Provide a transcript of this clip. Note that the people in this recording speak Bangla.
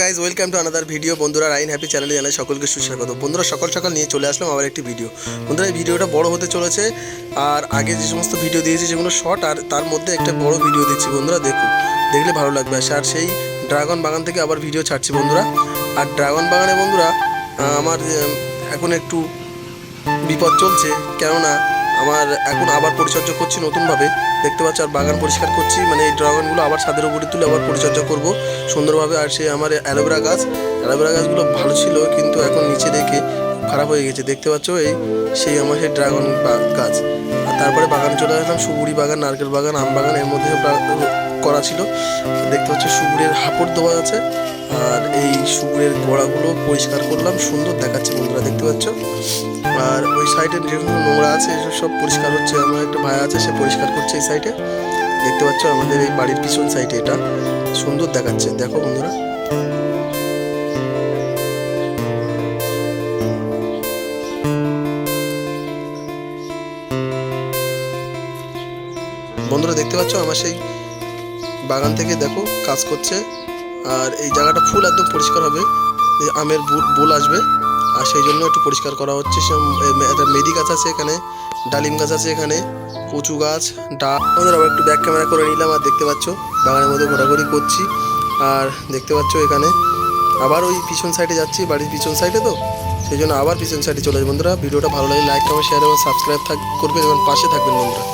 Guys welcome to another video. বন্ধুরা রাইন হ্যাপি চ্যানেলে জানাই সকলকে সুস্বাগত। বন্ধুরা সকাল সকাল নিয়ে চলে আসলাম আবার একটি ভিডিও। বন্ধুরা এই ভিডিওটা বড় হতে চলেছে, আর আগে যে সমস্ত ভিডিও দিয়েছি সেগুলো শর্ট, আর তার মধ্যে একটা বড় ভিডিও দিচ্ছি। বন্ধুরা দেখুন, দেখলে ভালো লাগবে। আর সেই ড্রাগন বাগান থেকে আবার ভিডিও ছাড়ছি বন্ধুরা। আর ড্রাগন বাগানে বন্ধুরা আমার এখন একটু বিপদ চলছে, কেননা আমার এখন আবার পরিচর্যা করছি নতুনভাবে, দেখতে পাচ্ছ। আর বাগান পরিষ্কার করছি, মানে এই ড্রাগনগুলো আবার ছাদের উপরে তুলে আবার পরিচর্যা করব সুন্দরভাবে। আর সে আমার অ্যালোভেরা গাছগুলো ভালো ছিল, কিন্তু এখন নিচে রেখে খারাপ হয়ে গেছে, দেখতে পাচ্ছ। সেই আমার সেই ড্রাগন গাছ। আর তারপরে বাগান চলে আসলাম, সুপুরি বাগান, নারকেল বাগান, আম বাগান, এর মধ্যে করা ছিল। দেখতে পাচ্ছ সুপুরের হাঁপড় দেওয়া আছে, আর এই সুপুরের গোড়াগুলো পরিষ্কার করলাম, সুন্দর দেখাচ্ছে বন্ধুরা, দেখতে পাচ্ছ। আর ওই সাইডে যেগুলো নোংরা আছে এসব সব পরিষ্কার হচ্ছে। আমার একটা ভাই আছে, সে পরিষ্কার করছে এই সাইডে, দেখতে পাচ্ছ। আমাদের এই বাড়ির পিছন সাইডে এটা সুন্দর দেখাচ্ছে, দেখো বন্ধুরা। বন্ধুরা দেখতে পাচ্ছ আমার সেই বাগান থেকে দেখো কাজ করছে। আর এই জায়গাটা ফুল একদম পরিষ্কার হবে, আমের বোল আসবে, আর সেই জন্য একটু পরিষ্কার করা হচ্ছে। একটা মেদি গাছ আছে এখানে, ডালিম গাছ আছে এখানে, কচু গাছ, বন্ধুরা আবার একটু ব্যাক ক্যামেরা করে নিলাম। আর দেখতে পাচ্ছ বাগানের মধ্যে ঘোরাঘুরি করছি। আর দেখতে পাচ্ছ এখানে আবার ওই পিছন সাইডে যাচ্ছি, বাড়ির পিছন সাইডে, তো সেই জন্য আবার পিছন সাইডে চলে যাই। বন্ধুরা ভিডিওটা ভালো লাগে লাইক কমেন্ট শেয়ার এবং সাবস্ক্রাইব করবেন এবং পাশে থাকবেন বন্ধুরা।